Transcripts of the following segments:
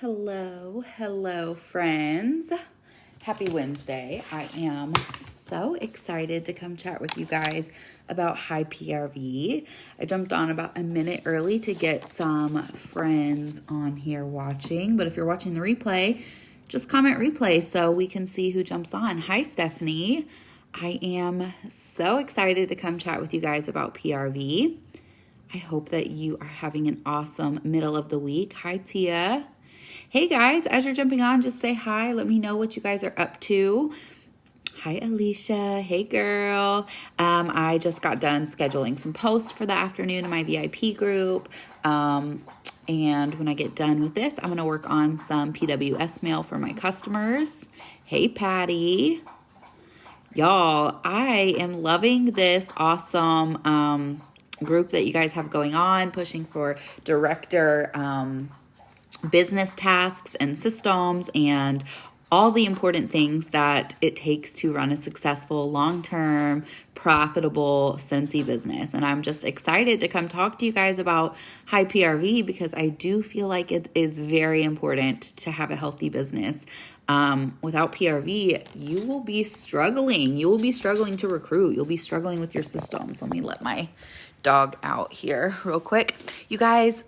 Hello, friends. Happy Wednesday. I am so excited to come chat with you guys about high PRV. I jumped on about a minute early to get some friends on here watching, but if you're watching the replay, just comment replay so we can see who jumps on. Hi, Stephanie. I am so excited to come chat with you guys about PRV. I hope that you are having an awesome middle of the week. Hi, Tia. Hey guys, as you're jumping on, just say hi. Let me know what you guys are up to. Hi, Alicia. Hey, girl. I just got done scheduling some posts for the afternoon in my VIP group. And when I get done with this, I'm going to work on some PWS mail for my customers. Hey, Patty. Y'all, I am loving this awesome group that you guys have going on, pushing for director business tasks and systems and all the important things that it takes to run a successful, long-term, profitable Scentsy business. And I'm just excited to come talk to you guys about high PRV because I do feel like it is very important to have a healthy business. Without PRV, you will be struggling. You will be struggling to recruit. You'll be struggling with your systems. Let me let my dog out here real quick. You guys,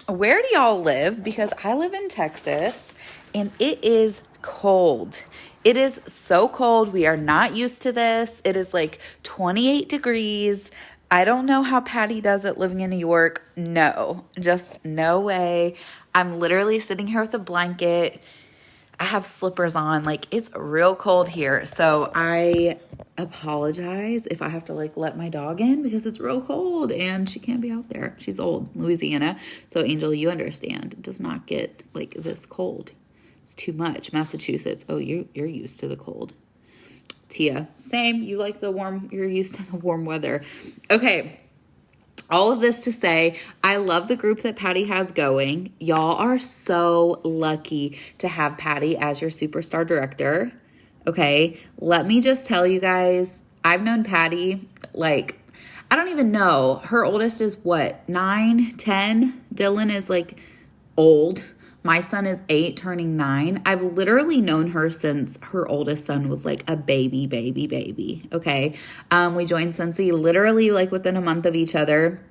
where do y'all live? Because I live in Texas and it is cold. It is so cold. We are not used to this. It is like 28 degrees. I don't know how Patty does it living in New York. No, just no way. I'm literally sitting here with a blanket. I have slippers on. Like, it's real cold here. So I apologize if I have to let my dog in because it's real cold and she can't be out there. She's old, Louisiana. So Angel, you understand, it does not get like this cold. It's too much. Massachusetts. Oh, you're used to the cold. Tia, same. You like the warm, you're used to the warm weather. Okay. All of this to say, I love the group that Patty has going. Y'all are so lucky to have Patty as your superstar director. Okay, let me just tell you guys, I've known Patty, I don't even know. Her oldest is what, 9, 10? Dylan is old. My son is 8, turning 9. I've literally known her since her oldest son was a baby. Okay. We joined Scentsy literally within a month of each other.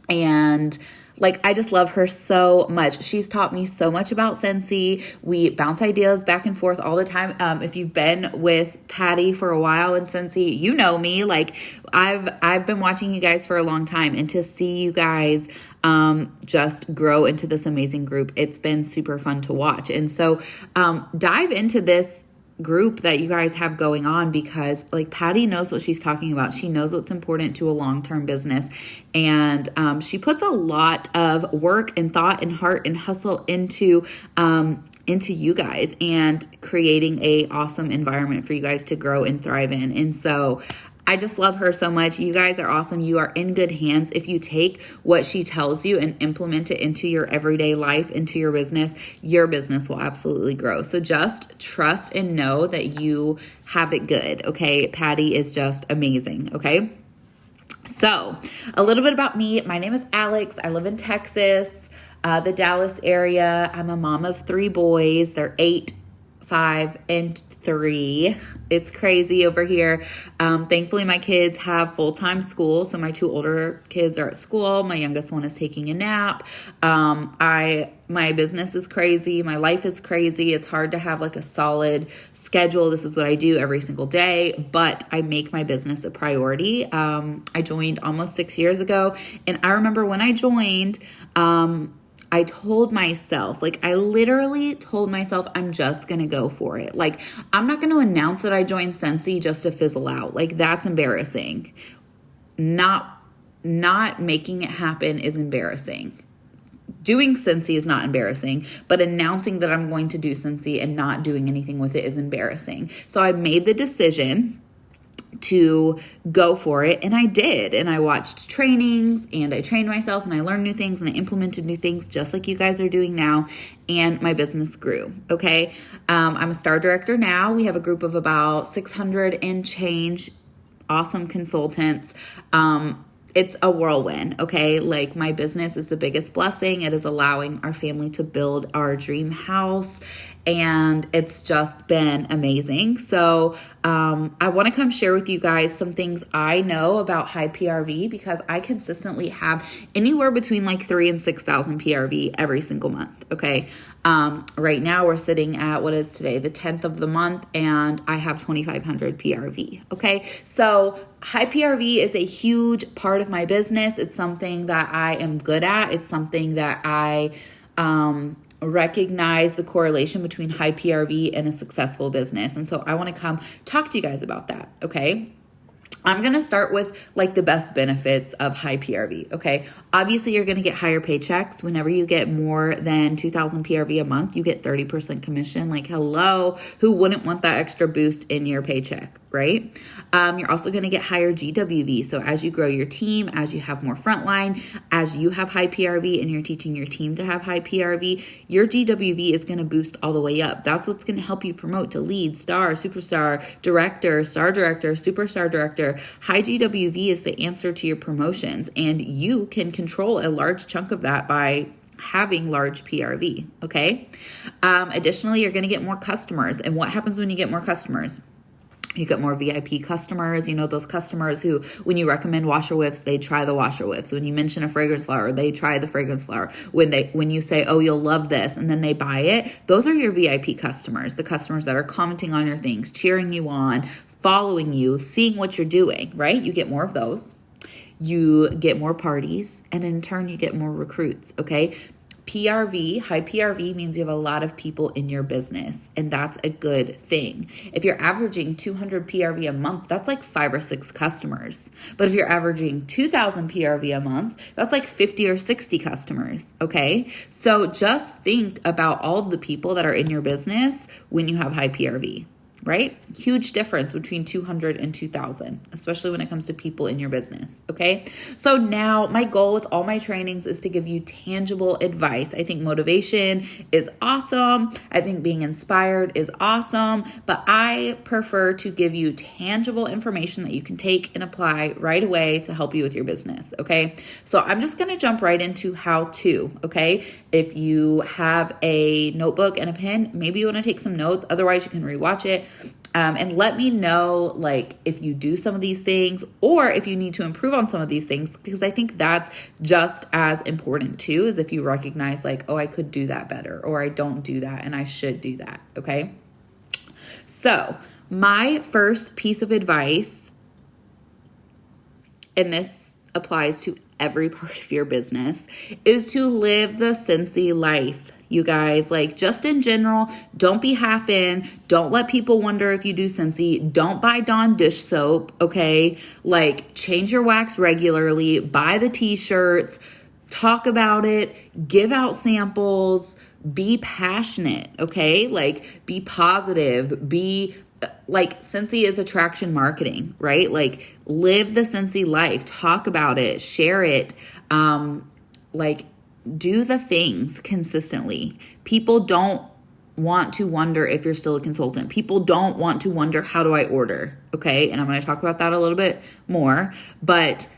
And I just love her so much. She's taught me so much about Scentsy. We bounce ideas back and forth all the time. If you've been with Patty for a while in Scentsy, you know me. I've been watching you guys for a long time, and to see you guys just grow into this amazing group, it's been super fun to watch. And so dive into this group that you guys have going on because Patty knows what she's talking about. She knows what's important to a long-term business, and she puts a lot of work and thought and heart and hustle into you guys and creating a awesome environment for you guys to grow and thrive in. And so I just love her so much. You guys are awesome. You are in good hands. If you take what she tells you and implement it into your everyday life, into your business will absolutely grow. So just trust and know that you have it good. Okay. Patty is just amazing. Okay. So a little bit about me. My name is Alex. I live in Texas, the Dallas area. I'm a mom of 3 boys. They're 8, 5, and 3. It's crazy over here. Thankfully, my kids have full-time school. So my 2 older kids are at school. My youngest one is taking a nap. My business is crazy. My life is crazy. It's hard to have a solid schedule. This is what I do every single day, but I make my business a priority. I joined almost 6 years ago. And I remember when I joined, I told myself, I literally told myself, I'm just going to go for it. I'm not going to announce that I joined Scentsy just to fizzle out. That's embarrassing. Not making it happen is embarrassing. Doing Scentsy is not embarrassing, but announcing that I'm going to do Scentsy and not doing anything with it is embarrassing. So I made the decision to go for it, and I did. And I watched trainings, and I trained myself, and I learned new things, and I implemented new things just like you guys are doing now, and my business grew. Okay. I'm a star director now. We have a group of about 600 and change awesome consultants. it's a whirlwind, okay? Like my business is the biggest blessing. It is allowing our family to build our dream house, and it's just been amazing. So I want to come share with you guys some things I know about high PRV, because I consistently have anywhere between like 3,000 and 6,000 PRV every single month, okay? Right now we're sitting at, what is today, the 10th of the month, and I have 2,500 PRV, okay? So high PRV is a huge part of my business. It's something that I am good at. It's something that I recognize the correlation between high PRV and a successful business. And so I want to come talk to you guys about that, okay? I'm going to start with like the best benefits of high PRV, okay? Obviously, you're going to get higher paychecks. Whenever you get more than 2,000 PRV a month, you get 30% commission. Like, hello, who wouldn't want that extra boost in your paycheck, right? You're also going to get higher GWV. So as you grow your team, as you have more frontline, as you have high PRV and you're teaching your team to have high PRV, your GWV is going to boost all the way up. That's what's going to help you promote to lead, star, superstar, director, star director, superstar director. High GWV is the answer to your promotions, and you can control a large chunk of that by having large PRV, okay? Additionally, you're going to get more customers. And what happens when you get more customers? You get more VIP customers, you know, those customers who, when you recommend washer whiffs, they try the washer whiffs. When you mention a fragrance flower, they try the fragrance flower. When you say, oh, you'll love this, and then they buy it, those are your VIP customers, the customers that are commenting on your things, cheering you on, following you, seeing what you're doing, right? You get more of those. You get more parties, and in turn, you get more recruits, okay? PRV, high PRV means you have a lot of people in your business, and that's a good thing. If you're averaging 200 PRV a month, that's like 5 or 6 customers. But if you're averaging 2,000 PRV a month, that's like 50 or 60 customers, okay? So just think about all of the people that are in your business when you have high PRV. Right? Huge difference between 200 and 2,000, especially when it comes to people in your business. Okay. So now my goal with all my trainings is to give you tangible advice. I think motivation is awesome. I think being inspired is awesome, but I prefer to give you tangible information that you can take and apply right away to help you with your business. Okay. So I'm just going to jump right into how to. Okay. If you have a notebook and a pen, maybe you want to take some notes. Otherwise, you can rewatch it. And let me know, like, if you do some of these things or if you need to improve on some of these things, because I think that's just as important too, as if you recognize like, oh, I could do that better, or I don't do that and I should do that. Okay. So my first piece of advice, and this applies to every part of your business, is to live the Scentsy life. You guys, like, just in general, don't be half in. Don't let people wonder if you do Scentsy. Don't buy Dawn dish soap, okay? Like, change your wax regularly. Buy the t-shirts. Talk about it. Give out samples. Be passionate, okay? Like, be positive. Be like, Scentsy is attraction marketing, right? Like, live the Scentsy life. Talk about it. Share it. Do the things consistently. People don't want to wonder if you're still a consultant. People don't want to wonder, how do I order? Okay. And I'm going to talk about that a little bit more, but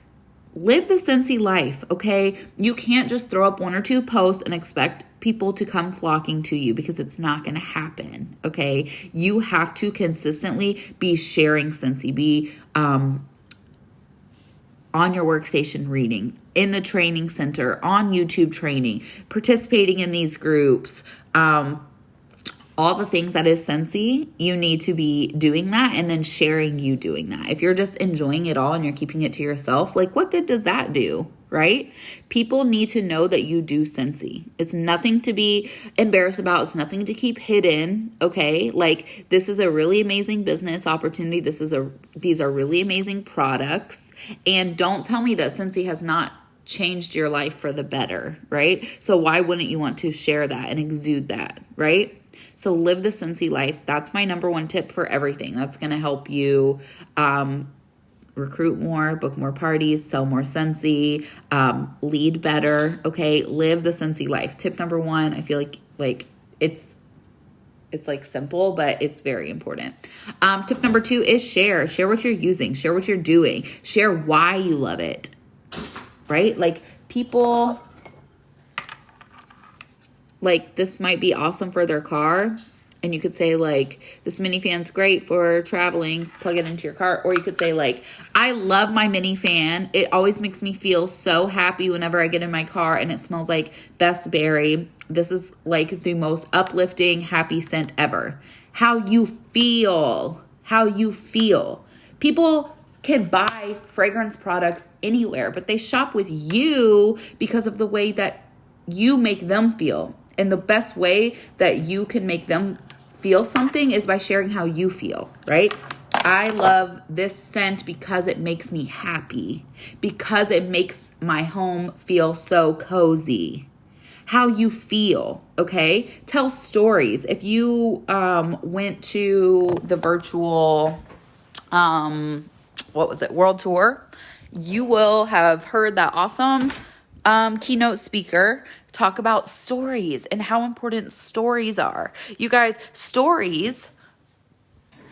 live the Scentsy life. Okay. You can't just throw up 1 or 2 posts and expect people to come flocking to you, because it's not going to happen. Okay. You have to consistently be sharing Scentsy, be, on your workstation reading, in the training center, on YouTube training, participating in these groups, all the things that is Scentsy, you need to be doing that and then sharing you doing that. If you're just enjoying it all and you're keeping it to yourself, like, what good does that do? Right? People need to know that you do Scentsy. It's nothing to be embarrassed about. It's nothing to keep hidden. Okay. Like, this is a really amazing business opportunity. These are really amazing products. And don't tell me that Scentsy has not changed your life for the better, right? So why wouldn't you want to share that and exude that, right? So live the Scentsy life. That's my number 1 tip for everything. That's going to help you, recruit more, book more parties, sell more Scentsy, lead better. Okay. Live the Scentsy life. Tip number 1, I feel like it's like simple, but it's very important. Tip number 2 is share what you're using, share what you're doing, share why you love it. right? Like people, like this might be awesome for their car. And you could say like, this mini fan's great for traveling, plug it into your car. Or you could say like, I love my mini fan. It always makes me feel so happy whenever I get in my car and it smells like best berry. This is like the most uplifting, happy scent ever. How you feel. People can buy fragrance products anywhere, but they shop with you because of the way that you make them feel. And the best way that you can make them feel something is by sharing how you feel, right? I love this scent because it makes me happy, because it makes my home feel so cozy. How you feel, okay? Tell stories. If you went to the virtual, World Tour, you will have heard that awesome keynote speaker talk about stories and how important stories are. You guys, stories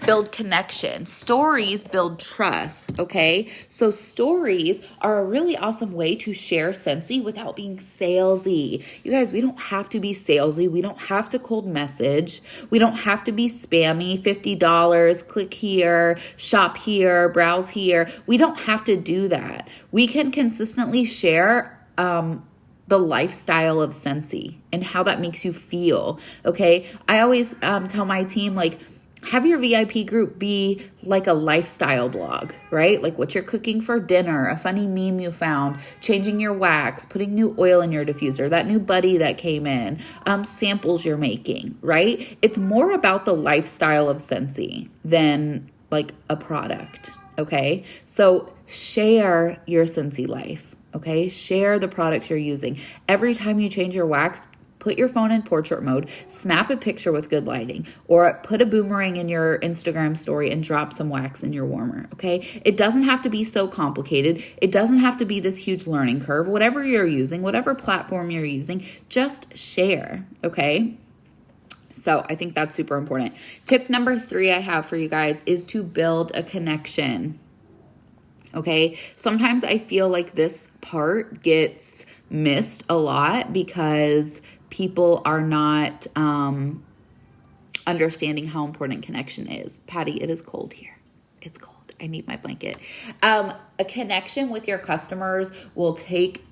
build connection. Stories build trust, okay? So stories are a really awesome way to share Scentsy without being salesy. You guys, we don't have to be salesy. We don't have to cold message. We don't have to be spammy, $50, click here, shop here, browse here. We don't have to do that. We can consistently share the lifestyle of Scentsy and how that makes you feel, okay? I always tell my team, like, have your VIP group be like a lifestyle blog, right? Like what you're cooking for dinner, a funny meme you found, changing your wax, putting new oil in your diffuser, that new buddy that came in, samples you're making, right? It's more about the lifestyle of Scentsy than like a product, okay? So share your Scentsy life, okay? Share the products you're using. Every time you change your wax, put your phone in portrait mode, snap a picture with good lighting, or put a boomerang in your Instagram story and drop some wax in your warmer, okay? It doesn't have to be so complicated. It doesn't have to be this huge learning curve. Whatever you're using, whatever platform you're using, just share, okay? So I think that's super important. Tip number 3 I have for you guys is to build a connection. Okay, sometimes I feel like this part gets missed a lot because people are not understanding how important connection is. Patty, it is cold here. It's cold. I need my blanket. A connection with your customers will take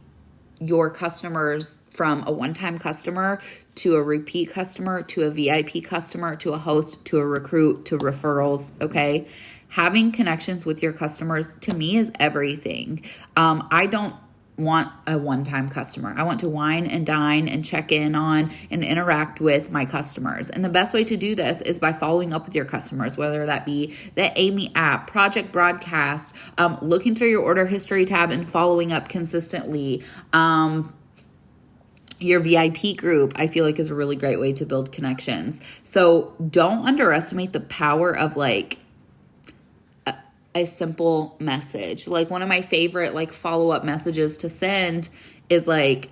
your customers from a one-time customer to a repeat customer to a VIP customer to a host to a recruit to referrals, okay? Having connections with your customers, to me, is everything. I don't want a one-time customer. I want to wine and dine and check in on and interact with my customers. And the best way to do this is by following up with your customers, whether that be the Amy app, Project Broadcast, looking through your order history tab and following up consistently. Your VIP group, I feel like, is a really great way to build connections. So don't underestimate the power of like a simple message. Like one of my favorite like follow-up messages to send is like,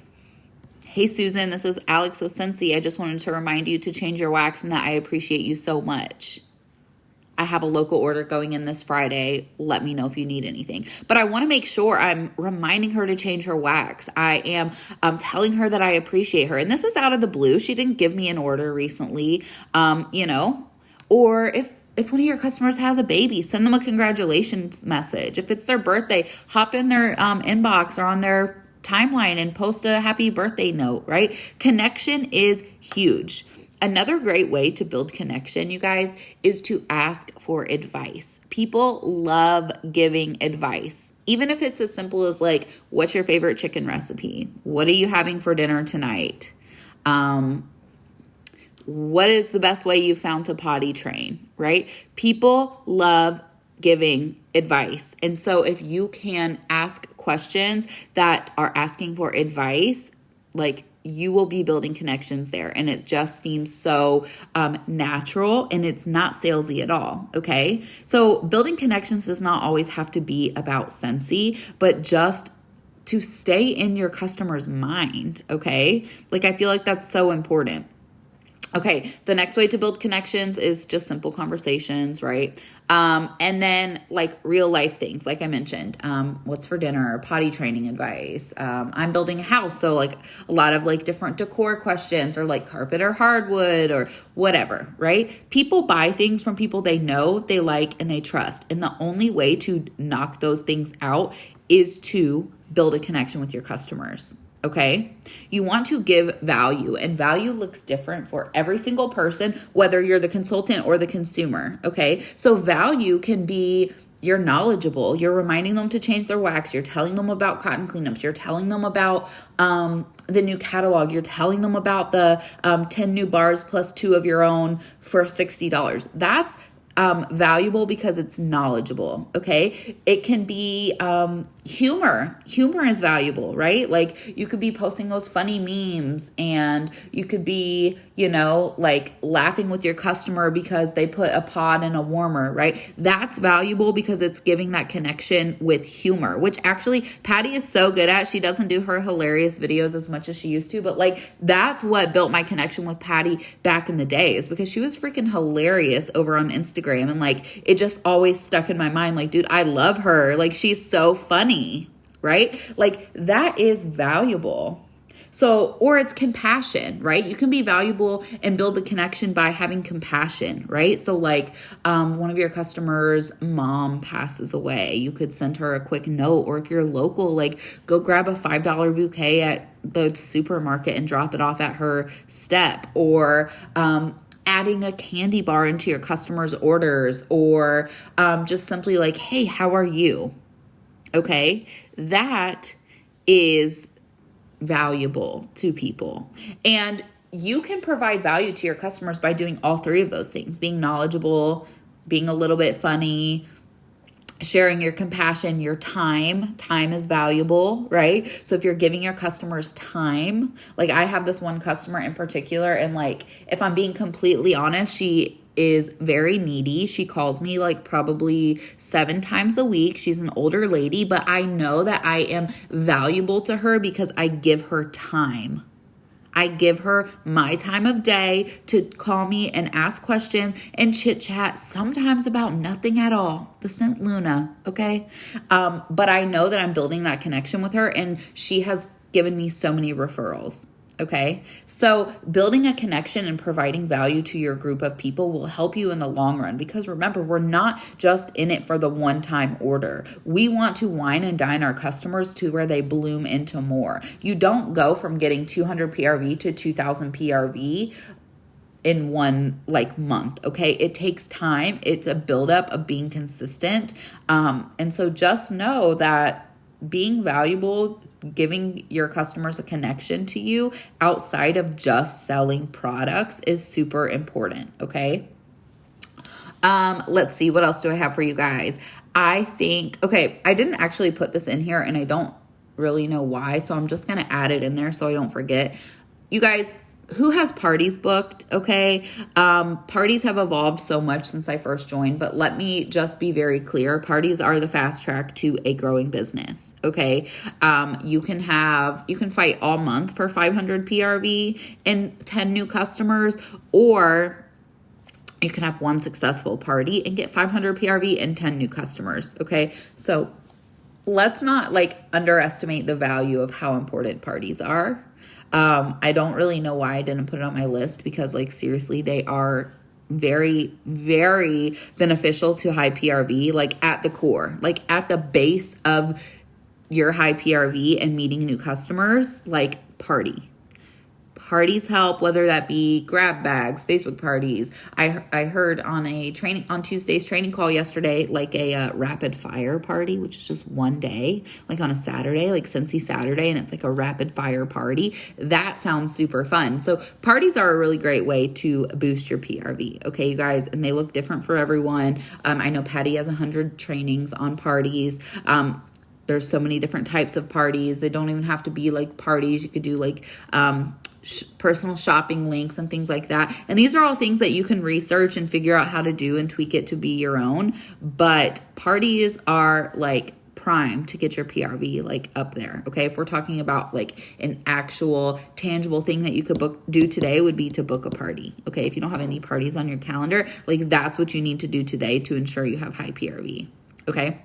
hey Susan, this is Alex with Scentsy. I just wanted to remind you to change your wax and that I appreciate you so much. I have a local order going in this Friday. Let me know if you need anything. But I want to make sure I'm reminding her to change her wax. I am telling her that I appreciate her. And this is out of the blue. She didn't give me an order recently, or if one of your customers has a baby, send them a congratulations message. If it's their birthday, hop in their inbox or on their timeline and post a happy birthday note, right? Connection is huge. Another great way to build connection, you guys, is to ask for advice. People love giving advice. Even if it's as simple as like, what's your favorite chicken recipe? What are you having for dinner tonight? What is the best way you found to potty train, right? People love giving advice. And so if you can ask questions that are asking for advice, like you will be building connections there. And it just seems so natural and it's not salesy at all, okay? So building connections does not always have to be about Scentsy, but just to stay in your customer's mind, okay? Like I feel like that's so important. Okay, the next way to build connections is just simple conversations, right? And then like real life things, like I mentioned, what's for dinner, potty training advice. I'm building a house, so like a lot of like different decor questions, or like carpet or hardwood or whatever, right? People buy things from people they know, they like, and they trust. And the only way to knock those things out is to build a connection with your customers. Okay, you want to give value, and value looks different for every single person, whether you're the consultant or the consumer. Okay, so value can be you're knowledgeable, you're reminding them to change their wax, you're telling them about cotton cleanups, you're telling them about the new catalog, you're telling them about the 10 new bars plus 2 of your own for $60. That's valuable because it's knowledgeable. Okay. It can be humor. Humor is valuable, right? Like you could be posting those funny memes, and you could be, like laughing with your customer because they put a pod in a warmer, right? That's valuable because it's giving that connection with humor, which actually Patty is so good at. She doesn't do her hilarious videos as much as she used to, but like that's what built my connection with Patty back in the days, because she was freaking hilarious over on Instagram, and like it just always stuck in my mind. Like, dude, I love her. Like she's so funny, right? Like that is valuable. So, or it's compassion, right? You can be valuable and build a connection by having compassion, right? So like one of your customers' mom passes away, you could send her a quick note, or if you're local, like go grab a $5 bouquet at the supermarket and drop it off at her step, or adding a candy bar into your customers' orders, or just simply like, hey, how are you? Okay, that is valuable to people. And you can provide value to your customers by doing all 3 of those things: being knowledgeable, being a little bit funny, sharing your compassion, your time. Time is valuable, right? So if you're giving your customers time, like I have this one customer in particular, and like, if I'm being completely honest, she is very needy. She calls me like probably 7 times a week. She's an older lady, but I know that I am valuable to her because I give her time. I give her my time of day to call me and ask questions and chit chat, sometimes about nothing at all. The Saint Luna, okay? But I know that I'm building that connection with her, and she has given me so many referrals. Okay, so building a connection and providing value to your group of people will help you in the long run, because remember, we're not just in it for the one-time order. We want to wine and dine our customers to where they bloom into more. You don't go from getting 200 PRV to 2,000 PRV in one month. Okay, it takes time. It's a buildup of being consistent. And so just know that being valuable, giving your customers a connection to you outside of just selling products is super important. Okay. Let's see. What else do I have for you guys? I didn't actually put this in here, and I don't really know why. So I'm just going to add it in there so I don't forget. You guys, who has parties booked? Okay. Parties have evolved so much since I first joined, but let me just be very clear. Parties are the fast track to a growing business. Okay. You can fight all month for 500 PRV and 10 new customers, or you can have one successful party and get 500 PRV and 10 new customers. Okay. So let's not underestimate the value of how important parties are. I don't really know why I didn't put it on my list, because seriously, they are very, very beneficial to high PRV, at the core, at the base of your high PRV and meeting new customers, Parties help, whether that be grab bags, Facebook parties. I heard on Tuesday's training call yesterday, a rapid fire party, which is just one day, on a Saturday, Cincy Saturday, and it's a rapid fire party. That sounds super fun. So parties are a really great way to boost your PRV. Okay, you guys, and they look different for everyone. I know Patty has 100 trainings on parties. There's so many different types of parties. They don't even have to be parties. You could do personal shopping links and things like that. And these are all things that you can research and figure out how to do and tweak it to be your own. But parties are prime to get your PRV like up there. Okay. If we're talking about like an actual tangible thing that you could do today, would be to book a party. Okay. If you don't have any parties on your calendar, like that's what you need to do today to ensure you have high PRV. Okay.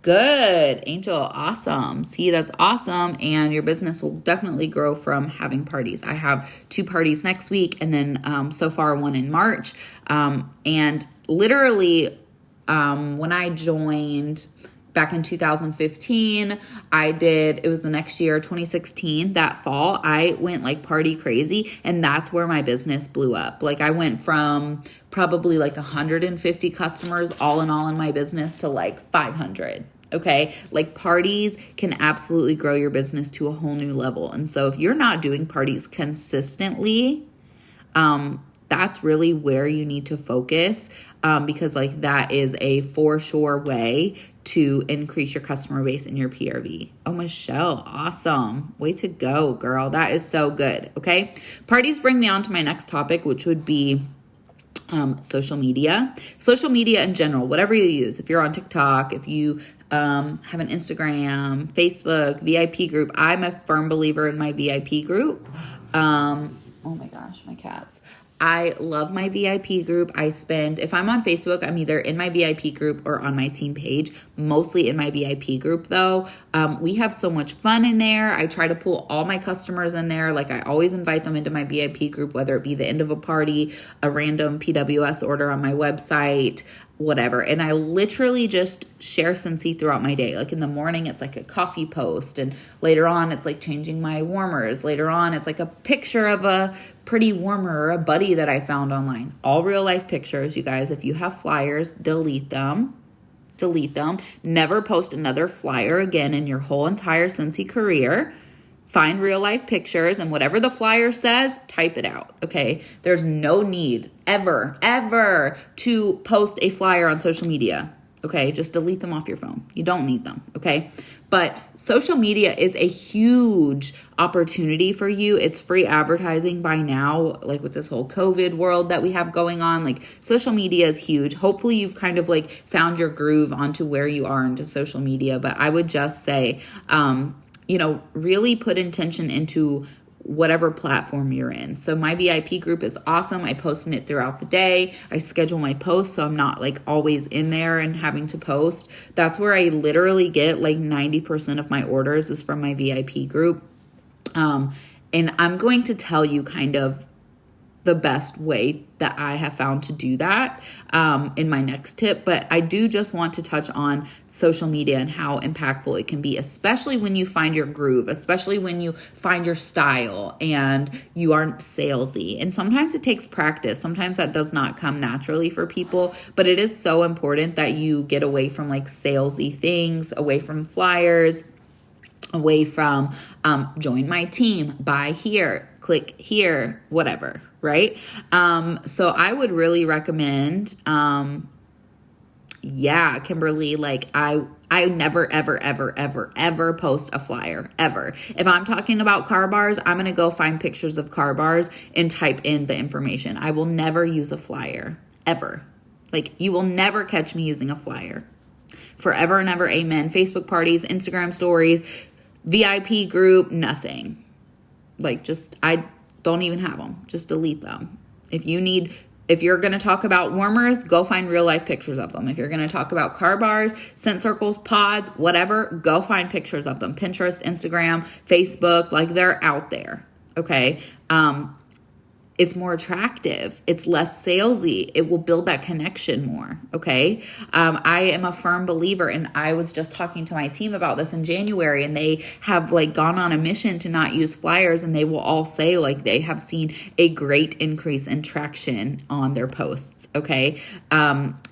Good, Angel. Awesome. See, that's awesome. And your business will definitely grow from having parties. I have 2 parties next week, and then so far 1 in March. And literally, when I joined back in 2015, it was the next year, 2016, that fall, I went like party crazy, and that's where my business blew up. Like I went from probably like 150 customers all in my business to like 500. Okay. Like parties can absolutely grow your business to a whole new level. And so if you're not doing parties consistently, that's really where you need to focus, because like that is a for sure way to increase your customer base and your PRV. Oh, Michelle, awesome. Way to go, girl. That is so good. Okay. Parties bring me on to my next topic, which would be social media in general, whatever you use. If you're on TikTok, if you have an Instagram, Facebook, VIP group. I'm a firm believer in my VIP group. Oh my gosh, my cats. I love my VIP group. If I'm on Facebook, I'm either in my VIP group or on my team page, mostly in my VIP group though. We have so much fun in there. I try to pull all my customers in there. Like I always invite them into my VIP group, whether it be the end of a party, a random PWS order on my website, whatever. And I literally just share Scentsy throughout my day. Like in the morning, it's like a coffee post. And later on, it's like changing my warmers. Later on, it's like a picture of a pretty warmer or a buddy that I found online. All real life pictures, you guys. If you have flyers, delete them. Never post another flyer again in your whole entire Scentsy career. Find real life pictures, and whatever the flyer says, type it out, okay? There's no need ever to post a flyer on social media, okay? Just delete them off your phone. You don't need them, okay? But social media is a huge opportunity for you. It's free advertising by now, like with this whole COVID world that we have going on. Like social media is huge. Hopefully you've kind of like found your groove onto where you are into social media. But I would just say, really put intention into whatever platform you're in. So my VIP group is awesome. I post in it throughout the day. I schedule my posts so I'm not like always in there and having to post. That's where I literally get like 90% of my orders is from my VIP group. And I'm going to tell you kind of the best way that I have found to do that in my next tip. But I do just want to touch on social media and how impactful it can be, especially when you find your groove, especially when you find your style and you aren't salesy. And sometimes it takes practice. Sometimes that does not come naturally for people, but it is so important that you get away from like salesy things, away from flyers, away from join my team, buy here, click here, whatever, right? So I would really recommend, Kimberly, like I never, ever post a flyer, ever. If I'm talking about car bars, I'm going to go find pictures of car bars and type in the information. I will never use a flyer, ever. Like you will never catch me using a flyer. Forever and ever, amen. Facebook parties, Instagram stories, VIP group, nothing. Like I don't even have them. Just delete them. If you're going to talk about warmers, go find real life pictures of them. If you're going to talk about car bars, scent circles, pods, whatever, go find pictures of them. Pinterest, Instagram, Facebook, like they're out there. Okay. It's more attractive. It's less salesy. It will build that connection more. Okay. I am a firm believer, and I was just talking to my team about this in January, and they have like gone on a mission to not use flyers, and they will all say like they have seen a great increase in traction on their posts. Okay.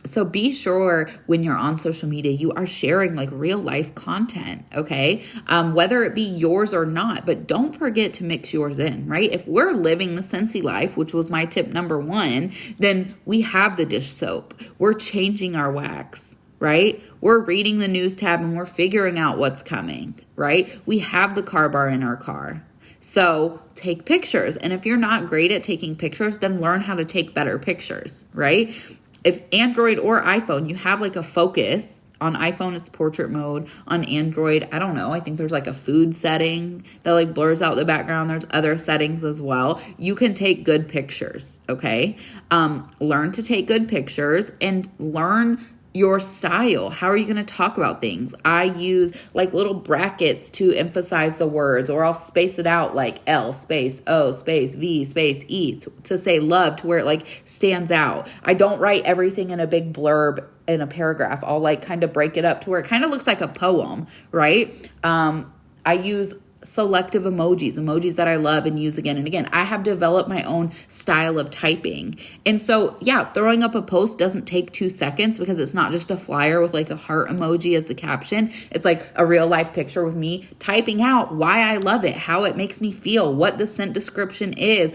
So be sure when you're on social media, you are sharing like real life content. Okay. Whether it be yours or not, but don't forget to mix yours in, right? If we're living the Scentsy life, which was my tip number 1, then we have the dish soap. We're changing our wax, right? We're reading the news tab and we're figuring out what's coming, right? We have the car bar in our car. So take pictures. And if you're not great at taking pictures, then learn how to take better pictures, right? If Android or iPhone, you have like a focus on iPhone, it's portrait mode. On Android, I don't know. I think there's like a food setting that like blurs out the background. There's other settings as well. You can take good pictures, okay? Learn to take good pictures and learn your style. How are you going to talk about things? I use like little brackets to emphasize the words, or I'll space it out like L space O space V space E to say love, to where it like stands out. I don't write everything in a big blurb in a paragraph. I'll like kind of break it up to where it kind of looks like a poem, right? I use selective emojis that I love and use again and again. I have developed my own style of typing. And so, yeah, throwing up a post doesn't take 2 seconds, because it's not just a flyer with like a heart emoji as the caption. It's like a real life picture with me typing out why I love it, how it makes me feel, what the scent description is,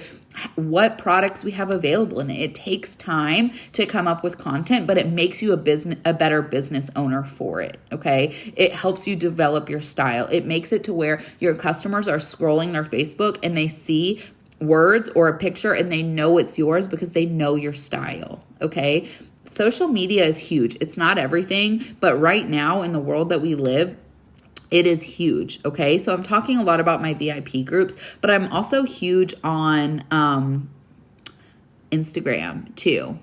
what products we have available in it. It takes time to come up with content, but it makes you a better business owner for it, okay? It helps you develop your style. It makes it to where your customers are scrolling their Facebook and they see words or a picture and they know it's yours because they know your style, okay? Social media is huge. It's not everything, but right now in the world that we live, it is huge, okay? So I'm talking a lot about my VIP groups, but I'm also huge on Instagram too.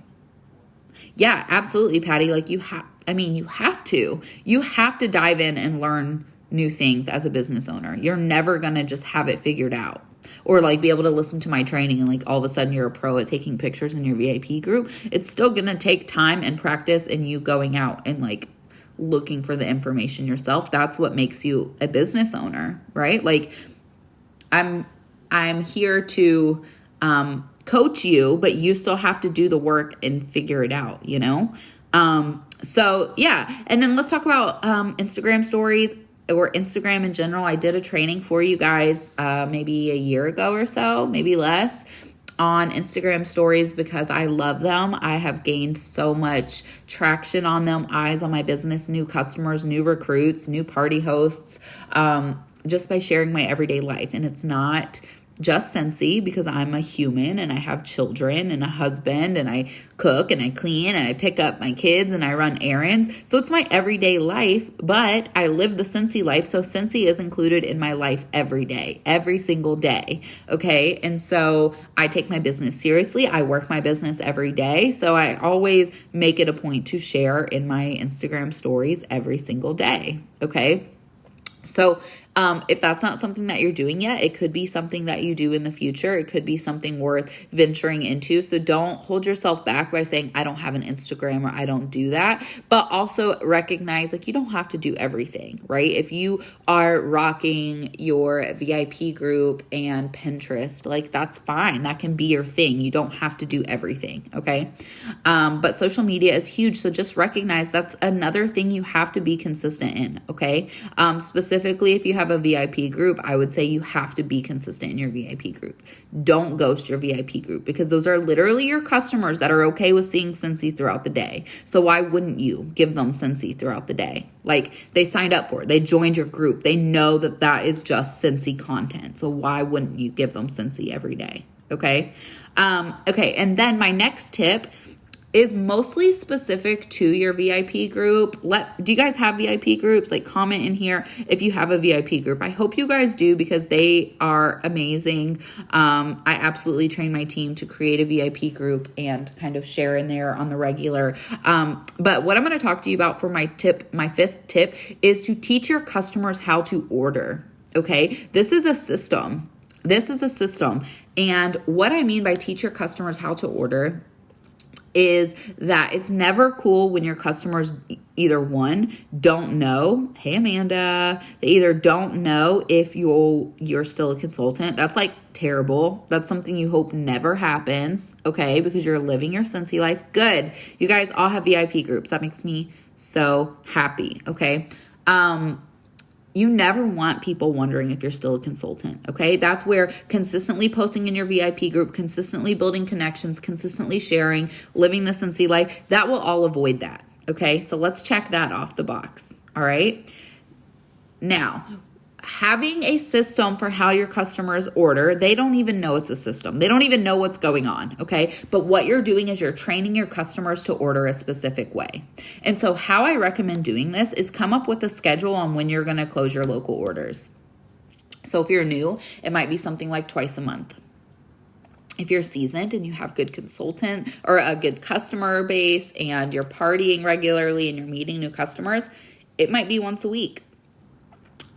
Yeah, absolutely, Patty. Like you have to dive in and learn new things as a business owner. You're never going to just have it figured out, or like be able to listen to my training and like all of a sudden you're a pro at taking pictures in your VIP group. It's still going to take time and practice and you going out and like looking for the information yourself. That's what makes you a business owner, right? Like I'm here to coach you, but you still have to do the work and figure it out, you know? So yeah. And then let's talk about Instagram stories, or Instagram in general. I did a training for you guys maybe a year ago or so, maybe less, on Instagram stories, because I love them. I have gained so much traction on them, eyes on my business, new customers, new recruits, new party hosts, just by sharing my everyday life. And it's not just Scentsy, because I'm a human and I have children and a husband and I cook and I clean and I pick up my kids and I run errands. So it's my everyday life, but I live the Scentsy life. So Scentsy is included in my life every day, every single day. Okay. And so I take my business seriously. I work my business every day. So I always make it a point to share in my Instagram stories every single day. Okay. So if that's not something that you're doing yet, it could be something that you do in the future. It could be something worth venturing into. So don't hold yourself back by saying, I don't have an Instagram, or I don't do that. But also recognize, like, you don't have to do everything, right? If you are rocking your VIP group and Pinterest, like, that's fine. That can be your thing. You don't have to do everything, okay? But social media is huge. So just recognize that's another thing you have to be consistent in, okay? Specifically, if you have a VIP group, I would say you have to be consistent in your VIP group. Don't ghost your VIP group, because those are literally your customers that are okay with seeing Scentsy throughout the day. So why wouldn't you give them Scentsy throughout the day? Like, they signed up for it. They joined your group. They know that that is just Scentsy content. So why wouldn't you give them Scentsy every day? Okay. Okay. And then my next tip is mostly specific to your VIP group. Do you guys have VIP groups? Like, comment in here if you have a VIP group. I hope you guys do, because they are amazing. I absolutely train my team to create a VIP group and kind of share in there on the regular. But what I'm going to talk to you about for my 5th tip is to teach your customers how to order. Okay. This is a system. And what I mean by teach your customers how to order is that it's never cool when your customers either one, don't know. Hey, Amanda. They either don't know if you're still a consultant. That's like terrible. That's something you hope never happens. Okay. Because you're living your Scentsy life. Good. You guys all have VIP groups. That makes me so happy. Okay. You never want people wondering if you're still a consultant, okay? That's where consistently posting in your VIP group, consistently building connections, consistently sharing, living the Scentsy life, that will all avoid that, okay? So let's check that off the box, all right? Now, having a system for how your customers order, they don't even know it's a system. They don't even know what's going on, okay? But what you're doing is you're training your customers to order a specific way. And so how I recommend doing this is come up with a schedule on when you're going to close your local orders. So if you're new, it might be something like twice a month. If you're seasoned and you have good consultant or a good customer base and you're partying regularly and you're meeting new customers, it might be once a week.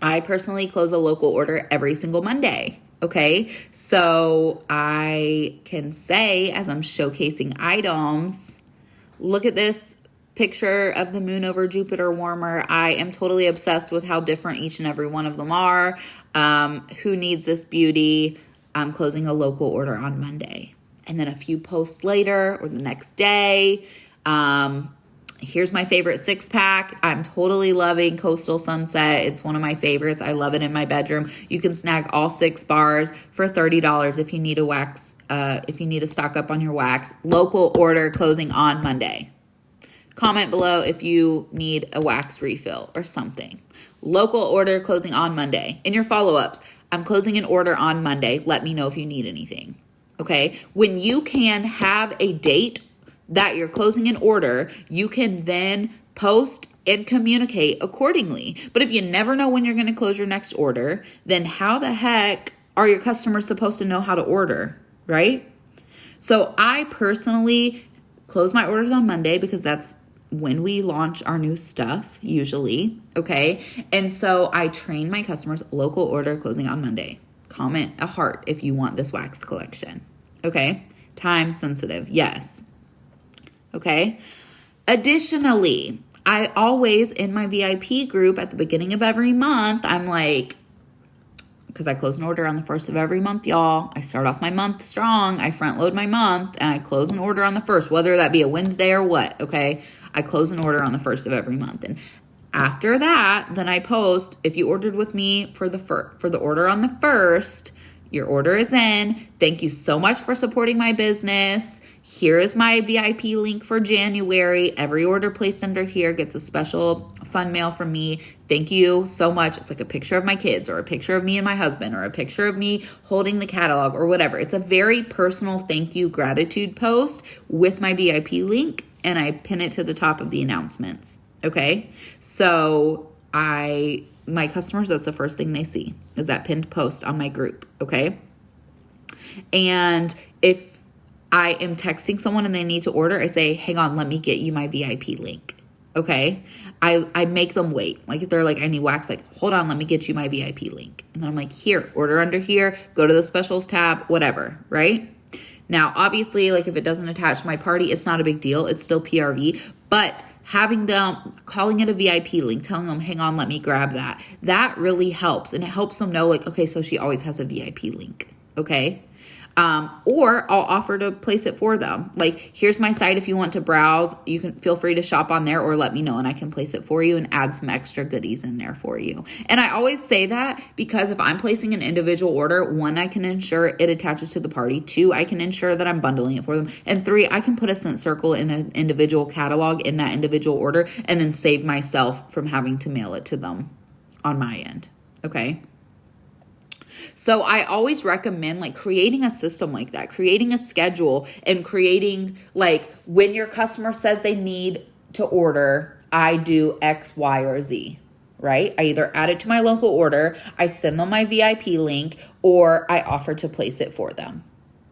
I personally close a local order every single Monday, okay? So I can say, as I'm showcasing items, look at this picture of the moon over Jupiter warmer. I am totally obsessed with how different each and every one of them are. Who needs this beauty? I'm closing a local order on Monday. And then a few posts later or the next day, here's my favorite 6-pack. I'm totally loving Coastal Sunset. It's one of my favorites. I love it in my bedroom. You can snag all 6 bars for $30 if you need a wax, if you need to stock up on your wax. Local order closing on Monday. Comment below if you need a wax refill or something. Local order closing on Monday. In your follow-ups, I'm closing an order on Monday. Let me know if you need anything. Okay? When you can have a date that you're closing an order, you can then post and communicate accordingly. But if you never know when you're going to close your next order, then how the heck are your customers supposed to know how to order, right? So I personally close my orders on Monday because that's when we launch our new stuff usually, okay? And so I train my customers, local order closing on Monday. Comment a heart if you want this wax collection, okay? Time sensitive, yes. Okay. Additionally, I always in my VIP group at the beginning of every month, I'm like, because I close an order on the first of every month, y'all. I start off my month strong. I front load my month and I close an order on the first, whether that be a Wednesday or what. Okay. I close an order on the first of every month. And after that, then I post, if you ordered with me for the order on the first, your order is in. Thank you so much for supporting my business. Here is my VIP link for January. Every order placed under here gets a special fun mail from me. Thank you so much. It's like a picture of my kids or a picture of me and my husband or a picture of me holding the catalog or whatever. It's a very personal thank you gratitude post with my VIP link, and I pin it to the top of the announcements. Okay? So my customers, that's the first thing they see is that pinned post on my group. Okay? And if I am texting someone and they need to order, I say, hang on, let me get you my VIP link. Okay. I make them wait. Like if they're like, I need wax, like, hold on, let me get you my VIP link. And then I'm like, here, order under here, go to the specials tab, whatever. Right. Now, obviously, like if it doesn't attach to my party, it's not a big deal. It's still PRV, but having them, calling it a VIP link, telling them, hang on, let me grab that. That really helps. And it helps them know like, okay, so she always has a VIP link. Okay. Or I'll offer to place it for them. Like, here's my site. If you want to browse, you can feel free to shop on there or let me know and I can place it for you and add some extra goodies in there for you. And I always say that because if I'm placing an individual order, 1, I can ensure it attaches to the party. 2, I can ensure that I'm bundling it for them. And 3, I can put a scent circle in an individual catalog in that individual order and then save myself from having to mail it to them on my end. Okay. So I always recommend like creating a system like that, creating a schedule and creating like when your customer says they need to order, I do X, Y, or Z, right? I either add it to my local order, I send them my VIP link, or I offer to place it for them.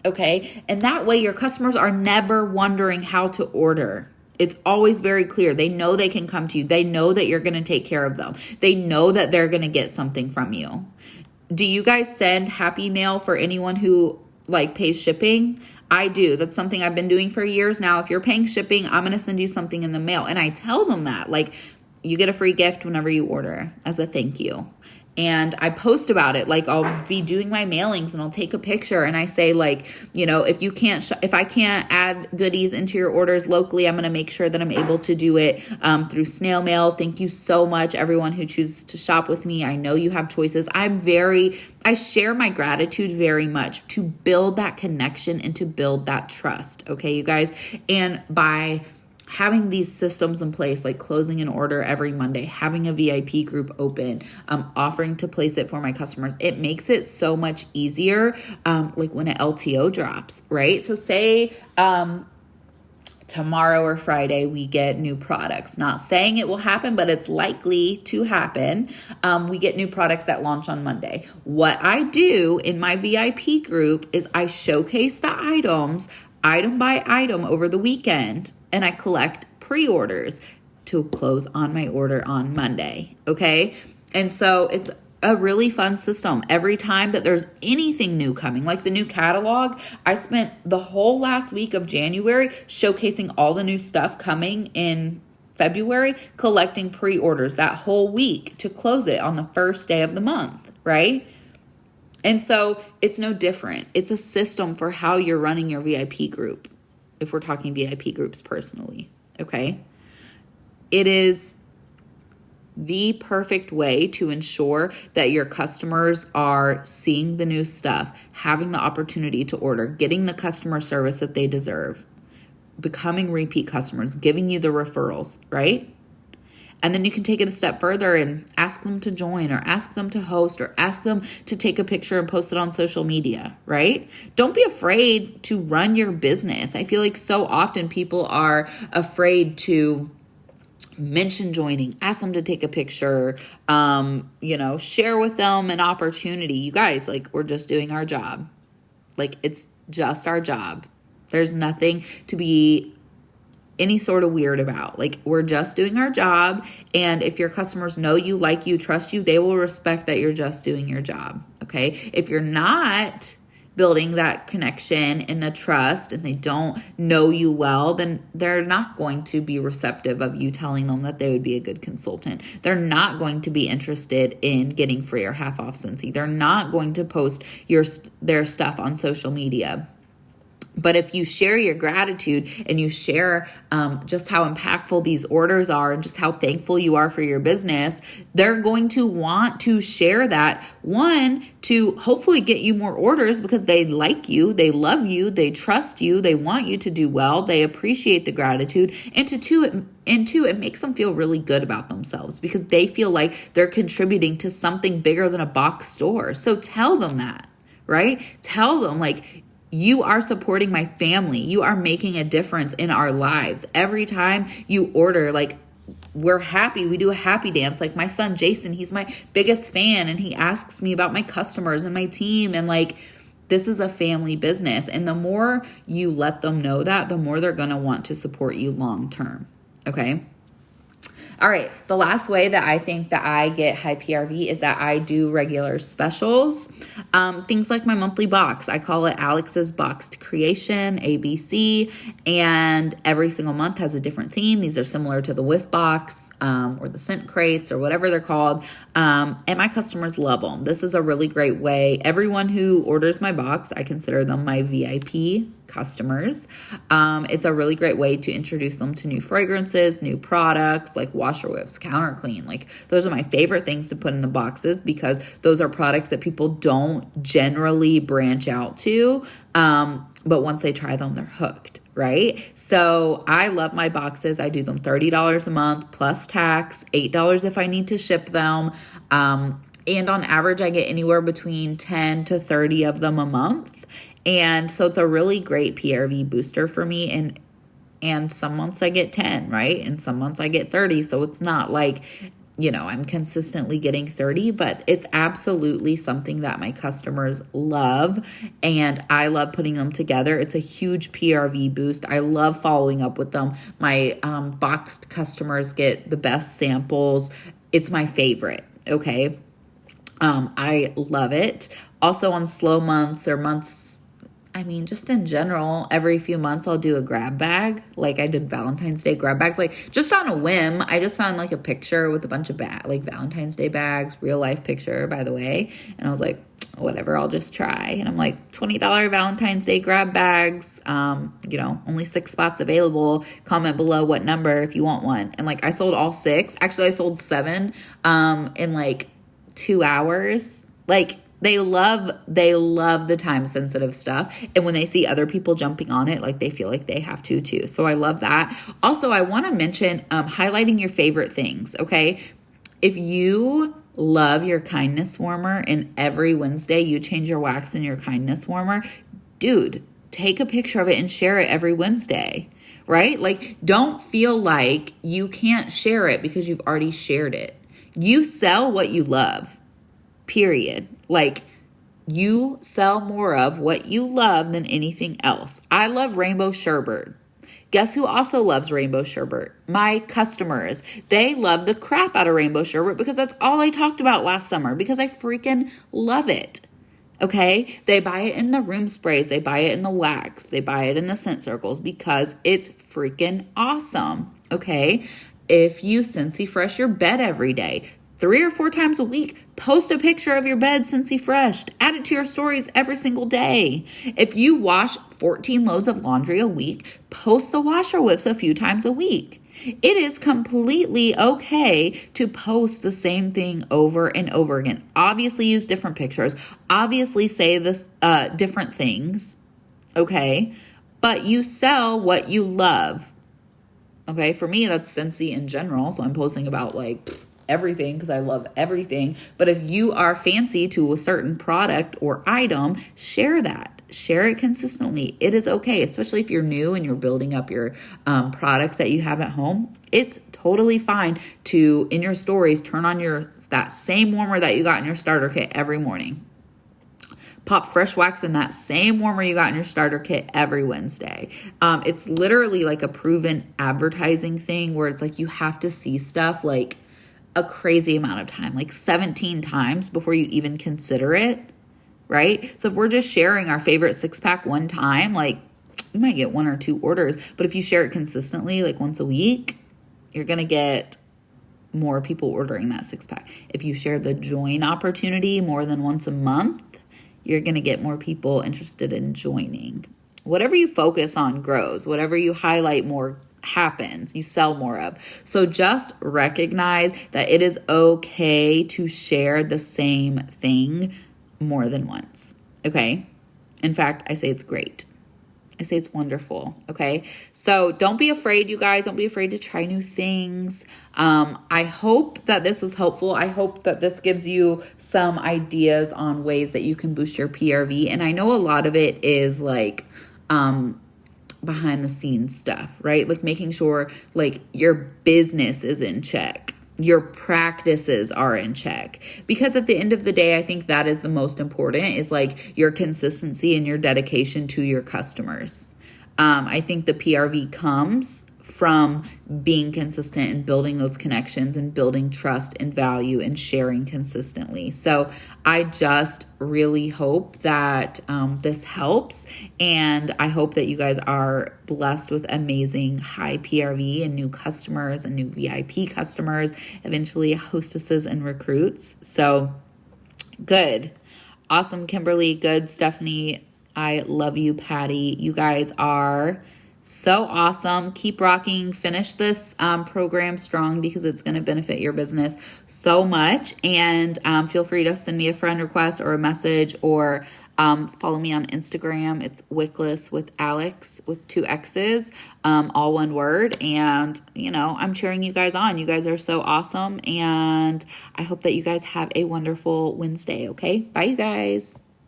Okay. And that way your customers are never wondering how to order. It's always very clear. They know they can come to you. They know that you're going to take care of them. They know that they're going to get something from you. Do you guys send happy mail for anyone who like pays shipping? I do. That's something I've been doing for years now. If you're paying shipping, I'm going to send you something in the mail. And I tell them that like you get a free gift whenever you order as a thank you. And I post about it. Like I'll be doing my mailings and I'll take a picture and I say like, you know, if you can't, if I can't add goodies into your orders locally, I'm going to make sure that I'm able to do it through snail mail. Thank you so much, everyone who chooses to shop with me. I know you have choices. I share my gratitude very much to build that connection and to build that trust. Okay, you guys. And by having these systems in place, like closing an order every Monday, having a VIP group open, offering to place it for my customers, it makes it so much easier, like when an LTO drops, right? So say tomorrow or Friday we get new products. Not saying it will happen, but it's likely to happen. We get new products that launch on Monday. What I do in my VIP group is I showcase the items item by item over the weekend, and I collect pre-orders to close on my order on Monday, okay? And so it's a really fun system. Every time that there's anything new coming, like the new catalog, I spent the whole last week of January showcasing all the new stuff coming in February, collecting pre-orders that whole week to close it on the first day of the month, right? And so it's no different. It's a system for how you're running your VIP group, if we're talking VIP groups personally, okay? It is the perfect way to ensure that your customers are seeing the new stuff, having the opportunity to order, getting the customer service that they deserve, becoming repeat customers, giving you the referrals, right? And then you can take it a step further and ask them to join, or ask them to host, or ask them to take a picture and post it on social media, right? Don't be afraid to run your business. I feel like so often people are afraid to mention joining, ask them to take a picture, share with them an opportunity. You guys, like, we're just doing our job. Like, it's just our job. There's nothing to be any sort of weird about. Like, we're just doing our job. And if your customers know you, like you, trust you, they will respect that you're just doing your job. Okay. If you're not building that connection and the trust, and they don't know you well, then they're not going to be receptive of you telling them that they would be a good consultant. They're not going to be interested in getting free or half off Scentsy. They're not going to post their stuff on social media. But if you share your gratitude and you share just how impactful these orders are and just how thankful you are for your business, they're going to want to share that, one, to hopefully get you more orders because they like you, they love you, they trust you, they want you to do well, they appreciate the gratitude, and two, it makes them feel really good about themselves because they feel like they're contributing to something bigger than a box store. So tell them that, right? Tell them, like, you are supporting my family. You are making a difference in our lives. Every time you order, like, we're happy. We do a happy dance. Like, my son, Jason, he's my biggest fan, and he asks me about my customers and my team. And, like, this is a family business. And the more you let them know that, the more they're going to want to support you long term. Okay. All right. The last way that I think that I get high PRV is that I do regular specials. Things like my monthly box. I call it Alex's Boxed Creation, ABC. And every single month has a different theme. These are similar to the Whiff Box or the Scent Crates or whatever they're called. And my customers love them. This is a really great way. Everyone who orders my box, I consider them my VIP customers. It's a really great way to introduce them to new fragrances, new products like washer whiffs, counter clean. Like, those are my favorite things to put in the boxes because those are products that people don't generally branch out to. But once they try them, they're hooked, right? So I love my boxes. I do them $30 a month plus tax, $8 if I need to ship them. And on average, I get anywhere between 10 to 30 of them a month. And so it's a really great PRV booster for me. And some months I get 10, right? And some months I get 30. So it's not like, I'm consistently getting 30, but it's absolutely something that my customers love. And I love putting them together. It's a huge PRV boost. I love following up with them. My boxed customers get the best samples. It's my favorite. Okay. I love it. Also on slow months or months, just in general, every few months I'll do a grab bag. Like, I did Valentine's Day grab bags, like, just on a whim. I just found like a picture with a bunch of Valentine's Day bags, real life picture, by the way. And I was like, whatever, I'll just try. And I'm like, $20 Valentine's Day grab bags, only 6 spots available. Comment below what number if you want one. And like, I sold all 6. Actually, I sold 7 in like 2 hours. Like, They love the time sensitive stuff. And when they see other people jumping on it, like they feel like they have to too. So I love that. Also, I want to mention highlighting your favorite things. Okay. If you love your kindness warmer and every Wednesday you change your wax in your kindness warmer, dude, take a picture of it and share it every Wednesday, right? Like, don't feel like you can't share it because you've already shared it. You sell what you love. Period. Like, you sell more of what you love than anything else. I love rainbow sherbet. Guess who also loves rainbow sherbet? My customers. They love the crap out of rainbow sherbet because that's all I talked about last summer because I freaking love it. Okay? They buy it in the room sprays. They buy it in the wax. They buy it in the scent circles because it's freaking awesome. Okay? If you Scentsy Fresh your bed every day, 3 or 4 times a week, post a picture of your bed Scentsy Fresh. Add it to your stories every single day. If you wash 14 loads of laundry a week, post the washer whips a few times a week. It is completely okay to post the same thing over and over again. Obviously use different pictures. Obviously say this different things, okay? But you sell what you love. Okay, for me, that's Scentsy in general. So I'm posting about like everything because I love everything. But if you are fancy to a certain product or item, share that. Share it consistently. It is okay, especially if you're new and you're building up your products that you have at home. It's totally fine to, in your stories, turn on that same warmer that you got in your starter kit every morning. Pop fresh wax in that same warmer you got in your starter kit every Wednesday. It's literally like a proven advertising thing where it's like you have to see stuff like a crazy amount of time, like 17 times before you even consider it, right? So if we're just sharing our favorite 6-pack one time, like you might get 1 or 2 orders, but if you share it consistently, like once a week, you're going to get more people ordering that 6-pack. If you share the join opportunity more than once a month, you're going to get more people interested in joining. Whatever you focus on grows. Whatever you highlight more happens. You sell more of. So just recognize that it is okay to share the same thing more than once. Okay? In fact, I say it's great. I say it's wonderful. Okay? So don't be afraid, you guys. Don't be afraid to try new things. I hope that this was helpful. I hope that this gives you some ideas on ways that you can boost your PRV. And I know a lot of it is like, behind the scenes stuff, right? Like making sure like your business is in check. Your practices are in check. Because at the end of the day, I think that is the most important is like your consistency and your dedication to your customers. I think the PRV comes from being consistent and building those connections and building trust and value and sharing consistently. So I just really hope that this helps. And I hope that you guys are blessed with amazing high PRV and new customers and new VIP customers, eventually hostesses and recruits. So good. Awesome, Kimberly. Good, Stephanie. I love you, Patty. You guys are so awesome. Keep rocking. Finish this program strong because it's going to benefit your business so much. And feel free to send me a friend request or a message or follow me on Instagram. It's Wickless with Alex with 2 X's, all one word. And, you know, I'm cheering you guys on. You guys are so awesome. And I hope that you guys have a wonderful Wednesday. Okay. Bye, you guys.